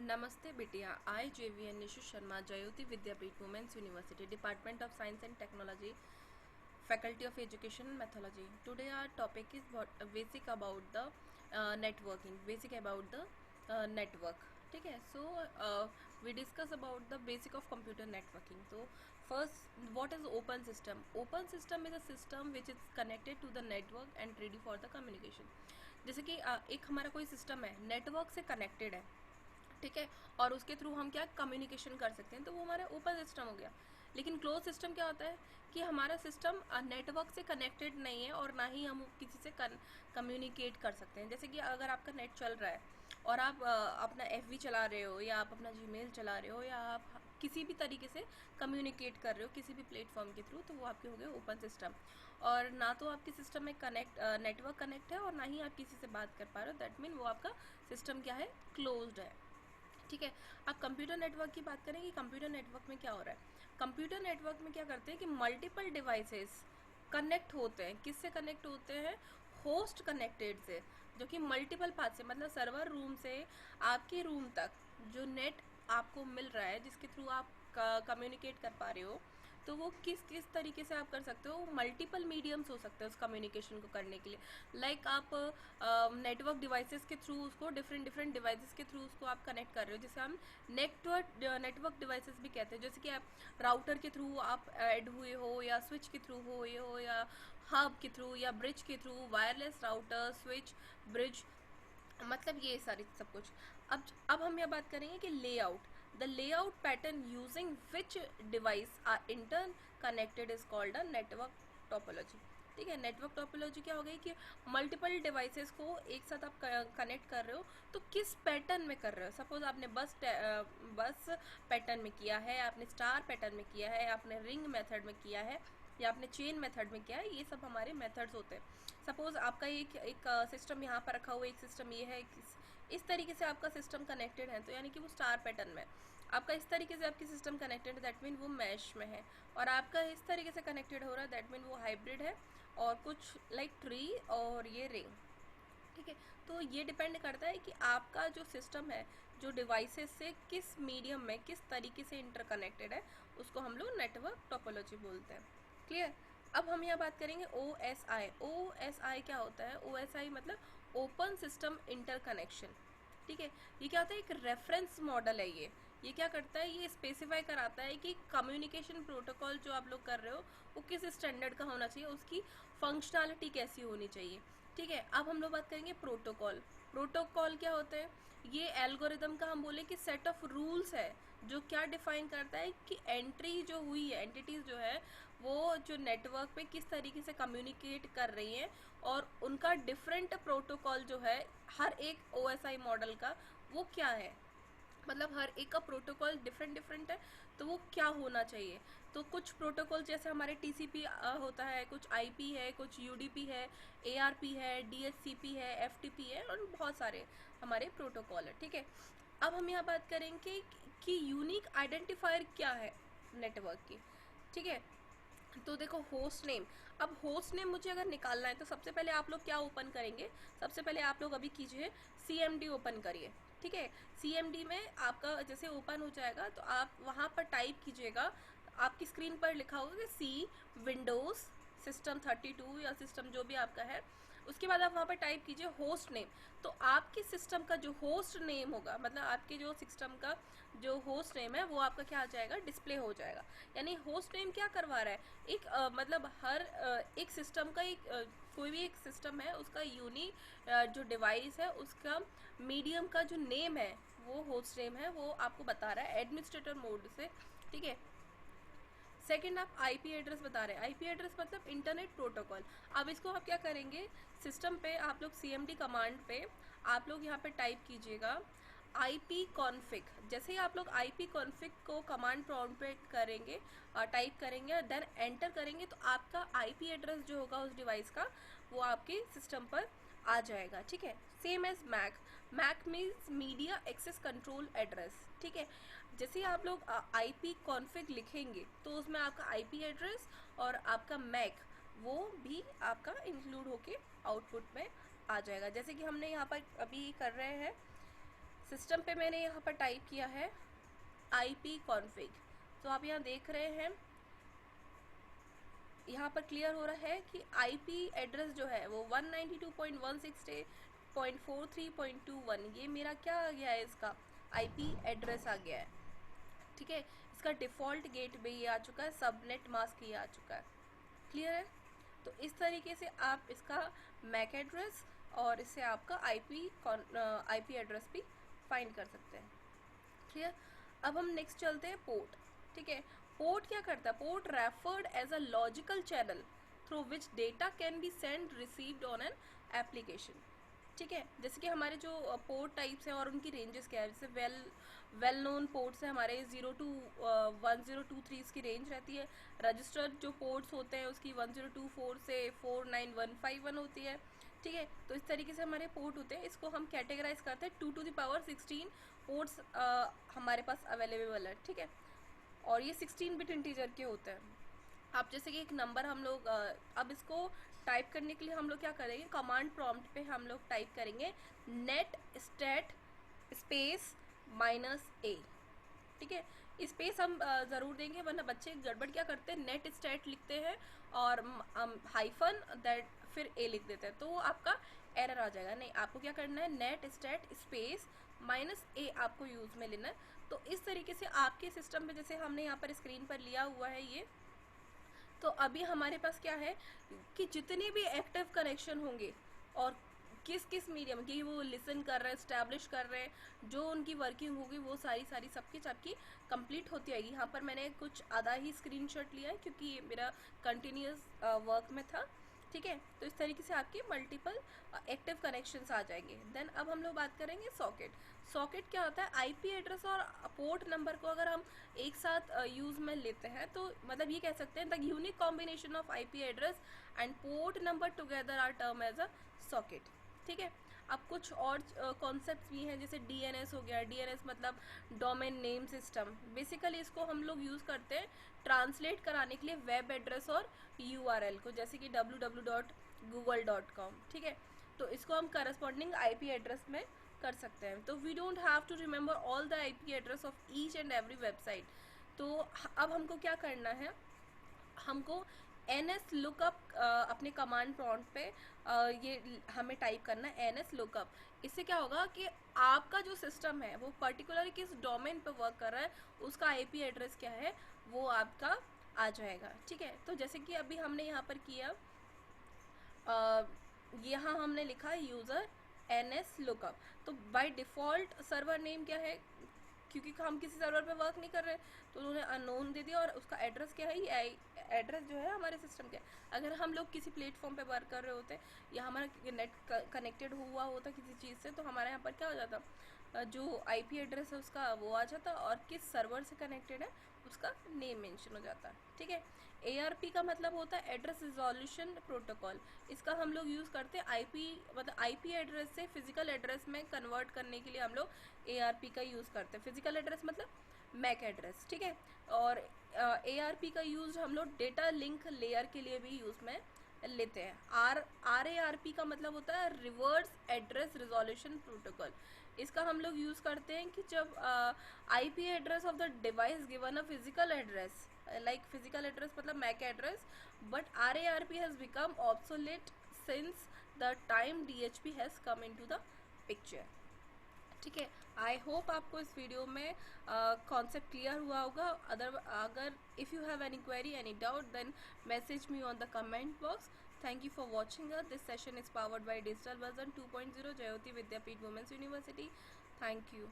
नमस्ते बिटिया। I JVN Nishu Sharma, Jyoti Vidyapeeth women's university, department of science and technology, faculty of education and methodology. Today our topic is basic about the networking, basic about the network. ठीक है, so we discuss about the basic of computer networking. So first, what is open system? Open system is a system which is connected to the network and ready for the communication. जैसे कि एक हमारा कोई system है, network से connected है, ठीक है, और उसके थ्रू हम क्या कम्युनिकेशन कर सकते हैं, तो वो हमारा ओपन सिस्टम हो गया। लेकिन क्लोज सिस्टम क्या होता है कि हमारा सिस्टम नेटवर्क से कनेक्टेड नहीं है और ना ही हम किसी से कम्युनिकेट कर सकते हैं। जैसे कि अगर आपका नेट चल रहा है और आप अपना FB चला रहे हो, या आप अपना Gmail चला रहे हो, या आप किसी भी तरीके से कम्युनिकेट कर रहे हो किसी भी प्लेटफॉर्म के थ्रू, तो वो आपके हो गए ओपन सिस्टम। और ना तो आपके सिस्टम में नेटवर्क कनेक्ट है और ना ही आप किसी से बात कर पा रहे हो, दैट मीन वो आपका सिस्टम क्या है, क्लोज्ड है। ठीक है, अब कंप्यूटर नेटवर्क की बात करें कि कंप्यूटर नेटवर्क में क्या हो रहा है। कंप्यूटर नेटवर्क में क्या करते हैं कि मल्टीपल डिवाइसेस कनेक्ट होते हैं। किससे कनेक्ट होते हैं? होस्ट कनेक्टेड से, जो कि मल्टीपल पाथ से, मतलब सर्वर रूम से आपके रूम तक जो नेट आपको मिल रहा है, जिसके थ्रू आप कम्युनिकेट कर पा रहे हो, तो वो किस किस तरीके से आप कर सकते हो। मल्टीपल मीडियम्स हो सकते हैं उस कम्युनिकेशन को करने के लिए। लाइक आप नेटवर्क डिवाइसेस के थ्रू उसको डिफरेंट डिवाइसेस के थ्रू उसको आप कनेक्ट कर रहे हो, जिसे हम नेटवर्क डिवाइसेस भी कहते हैं। जैसे कि आप राउटर के थ्रू आप ऐड हुए हो, या स्विच के थ्रू हुए हो, या हब के थ्रू, या ब्रिज के through, wireless router, switch, bridge, मतलब ये सारी सब कुछ। अब हम यह बात करेंगे कि layout. The layout pattern using which device are interconnected is called a network topology. ठीक है, नेटवर्क टोपोलॉजी क्या हो गई कि मल्टीपल डिवाइसेस को एक साथ आप कनेक्ट कर रहे हो, तो किस पैटर्न में कर रहे हो। सपोज आपने बस पैटर्न में किया है, आपने स्टार पैटर्न में किया है, आपने रिंग मेथड में किया है, या आपने चेन मेथड में किया है। ये सब हमारे मेथड्स होते हैं। सपोज आपका एक सिस्टम यहाँ पर रखा हुआ है, एक सिस्टम ये है, इस तरीके से आपका सिस्टम कनेक्टेड है, तो यानी कि वो स्टार पैटर्न में। आपका इस तरीके से आपकी सिस्टम कनेक्टेड है, दैट मीन वो मैश में है। और आपका इस तरीके से कनेक्टेड हो रहा है, दैट मीन वो हाइब्रिड है, और कुछ लाइक ट्री और ये रिंग। ठीक है, तो ये डिपेंड करता है कि आपका जो सिस्टम है, जो डिवाइसेस से किस मीडियम में किस तरीके से इंटरकनेक्टेड है, उसको हम लोग नेटवर्क टोपोलॉजी बोलते हैं। क्लियर। अब हम यहाँ बात करेंगे OSI। OSI क्या होता है? OSI मतलब ओपन सिस्टम इंटरकनेक्शन। ठीक है, ये क्या होता है? एक रेफरेंस मॉडल है। ये क्या करता है? ये स्पेसिफाई कराता है कि कम्युनिकेशन प्रोटोकॉल जो आप लोग कर रहे हो वो किस स्टैंडर्ड का होना चाहिए, उसकी फंक्शनैलिटी कैसी होनी चाहिए। ठीक है, अब हम लोग बात करेंगे प्रोटोकॉल। प्रोटोकॉल क्या होते हैं? ये एल्गोरिदम का हम बोले कि सेट ऑफ रूल्स है, जो क्या डिफाइन करता है कि एंट्री जो हुई है, एंटिटीज जो है, वो जो नेटवर्क पे किस तरीके से कम्युनिकेट कर रही हैं, और उनका डिफरेंट प्रोटोकॉल जो है हर एक OSI मॉडल का, वो क्या है। मतलब हर एक का प्रोटोकॉल डिफरेंट है, तो वो क्या होना चाहिए। तो कुछ प्रोटोकॉल जैसे हमारे TCP होता है, कुछ IP है, कुछ UDP है, ARP है, DHCP है, FTP है, और बहुत सारे हमारे प्रोटोकॉल है। ठीक है, अब हम यहाँ बात करेंगे कि यूनिक आइडेंटिफायर क्या है नेटवर्क की। ठीक है, तो देखो होस्ट नेम। अब होस्ट नेम मुझे अगर निकालना है, तो सबसे पहले आप लोग क्या ओपन करेंगे? सबसे पहले आप लोग अभी कीजिए CMD ओपन करिए। ठीक है, CMD में आपका जैसे ओपन हो जाएगा, तो आप वहाँ पर टाइप कीजिएगा। आपकी स्क्रीन पर लिखा होगा कि C विंडोज़ सिस्टम 32 या सिस्टम जो भी आपका है। उसके बाद आप वहाँ पर टाइप कीजिए होस्ट नेम। तो आपके सिस्टम का जो होस्ट नेम होगा, मतलब आपके जो सिस्टम का जो होस्ट नेम है, वो आपका क्या आ जाएगा, डिस्प्ले हो जाएगा। यानी होस्ट नेम क्या करवा रहा है? एक मतलब हर एक सिस्टम का एक कोई भी एक सिस्टम है, उसका यूनिक जो डिवाइस है, उसका मीडियम का जो नेम है, वो होस्ट नेम है, वो आपको बता रहा है एडमिनिस्ट्रेटर मोड से। ठीक है, सेकेंड आप IP एड्रेस बता रहे हैं। IP एड्रेस मतलब इंटरनेट प्रोटोकॉल। अब इसको आप क्या करेंगे, सिस्टम पे आप लोग CMD कमांड पे आप लोग यहाँ पे टाइप कीजिएगा IP कॉन्फिग। जैसे ही आप लोग IP कॉन्फिग को कमांड प्रॉम्प्ट पे करेंगे, टाइप करेंगे, देन एंटर करेंगे, तो आपका IP एड्रेस जो होगा उस डिवाइस का, वो आपके सिस्टम पर आ जाएगा। ठीक है, same as MAC means media access control address. ठीक है, जैसे ही आप लोग IP कॉन्फिग लिखेंगे, तो उसमें आपका IP एड्रेस और आपका मैक, वो भी आपका इंक्लूड होके आउटपुट में आ जाएगा। जैसे कि हमने यहाँ पर अभी कर रहे हैं सिस्टम पे मैंने यहाँ पर टाइप किया है IP config। तो आप यहाँ देख रहे हैं, यहाँ पर क्लियर हो रहा है कि IP एड्रेस जो है वो 192.168.43.21, ये मेरा क्या आ गया है, इसका IP एड्रेस आ गया है। ठीक है, इसका डिफ़ॉल्ट गेटवे ये आ चुका है, सबनेट मास्क ये आ चुका है। क्लियर है? तो इस तरीके से आप इसका मैक एड्रेस और इससे आपका IP एड्रेस भी फाइंड कर सकते हैं। क्लियर? अब हम नेक्स्ट चलते हैं पोर्ट। ठीक है, पोर्ट क्या करता है? Port referred as a logical channel through which data can be send received on an application. ठीक है, जैसे कि हमारे जो पोर्ट टाइप्स हैं और उनकी रेंजेस क्या है, जैसे वेल नोन पोर्ट्स हैं हमारे 0 to 1023 इसकी रेंज रहती है। रजिस्टर्ड जो पोर्ट्स होते हैं उसकी 1024 से 49151 होती है। ठीक है, तो इस तरीके से हमारे पोर्ट होते हैं, इसको हम कैटेगराइज करते हैं 2 to the power 16 पोर्ट्स हमारे पास अवेलेबल है। ठीक है, और ये 16 बिट इंटीजर के होते हैं। अब जैसे कि एक नंबर हम लोग अब इसको टाइप करने के लिए हम लोग क्या करेंगे, कमांड प्रॉम्प्ट पे हम लोग टाइप करेंगे नेट स्टेट स्पेस -a। ठीक है, स्पेस हम ज़रूर देंगे, वरना बच्चे गड़बड़ क्या करते हैं, नेट स्टेट लिखते हैं और हाइफन दैट फिर a लिख देते हैं, तो वो आपका एरर आ जाएगा। नहीं, आपको क्या करना है, नेट स्टेट स्पेस -a आपको यूज़ में लेना है। तो इस तरीके से आपके सिस्टम में, जैसे हमने यहाँ पर स्क्रीन पर लिया हुआ है ये, तो अभी हमारे पास क्या है कि जितने भी एक्टिव कनेक्शन होंगे और किस किस मीडियम की वो लिसन कर रहे हैं, इस्टेब्लिश कर रहे हैं, जो उनकी वर्किंग होगी वो सारी सबकी कंप्लीट होती आएगी। यहाँ पर मैंने कुछ आधा ही स्क्रीनशॉट लिया है क्योंकि ये मेरा कंटिन्यूस वर्क में था। ठीक है, तो इस तरीके से आपके मल्टीपल एक्टिव कनेक्शंस आ जाएंगे। देन अब हम लोग बात करेंगे सॉकेट। सॉकेट क्या होता है, IP एड्रेस और पोर्ट नंबर को अगर हम एक साथ यूज़ में लेते हैं तो मतलब ये कह सकते हैं the unique combination of IP address and port number together are term as a socket. ठीक है, अब कुछ और कॉन्सेप्ट्स भी हैं, जैसे DNS हो गया। DNS मतलब डोमेन नेम सिस्टम। बेसिकली इसको हम लोग यूज़ करते हैं ट्रांसलेट कराने के लिए वेब एड्रेस और URL को, जैसे कि www.google.com। ठीक है, तो इसको हम करस्पॉन्डिंग IP एड्रेस में कर सकते हैं। तो we don't have to remember all the IP address of each and every website. तो अब हमको क्या करना है, हमको NS लुकअप अपने कमांड प्रॉम्प्ट पे ये हमें टाइप करना है NS लुकअप। इससे क्या होगा कि आपका जो सिस्टम है वो पर्टिकुलर किस डोमेन पे वर्क कर रहा है, उसका IP एड्रेस क्या है वो आपका आ जाएगा। ठीक है, तो जैसे कि अभी हमने यहाँ पर किया, यहाँ हमने लिखा यूज़र NS लुकअप। तो बाय डिफ़ॉल्ट सर्वर नेम क्या है, क्योंकि हम किसी सर्वर पे वर्क नहीं कर रहे तो उन्होंने अननोन दे दिया, और उसका एड्रेस क्या है, ये एड्रेस जो है हमारे सिस्टम का है। अगर हम लोग किसी प्लेटफॉर्म पे वर्क कर रहे होते या हमारा नेट कनेक्टेड हुआ होता किसी चीज़ से, तो हमारे यहाँ पर क्या हो जाता, जो IP एड्रेस है उसका वो आ जाता, और किस सर्वर से कनेक्टेड है उसका नेम मेंशन हो जाता है। ठीक है, ARP का मतलब होता है एड्रेस रिजोल्यूशन प्रोटोकॉल। इसका हम लोग यूज़ करते हैं IP मतलब IP एड्रेस से फिजिकल एड्रेस में कन्वर्ट करने के लिए हम लोग ARP का यूज़ करते हैं। फिजिकल एड्रेस मतलब मैक एड्रेस। ठीक है, और ARP का यूज़ हम लोग डेटा लिंक लेयर के लिए भी यूज़ में लेते हैं। RARP का मतलब होता है रिवर्स एड्रेस रिजोल्यूशन प्रोटोकॉल। इसका हम लोग यूज़ करते हैं कि जब IP address of the device given a physical address, like physical address मतलब MAC address, but RARP has become obsolete since the time DHP has come into the picture। ठीक है, आई होप आपको इस video में concept clear हुआ होगा। अगर if you have any query any doubt then message me on the comment box. Thank you for watching us. This session is powered by digital version 2.0 Jyoti Vidyapeeth women's university. Thank you.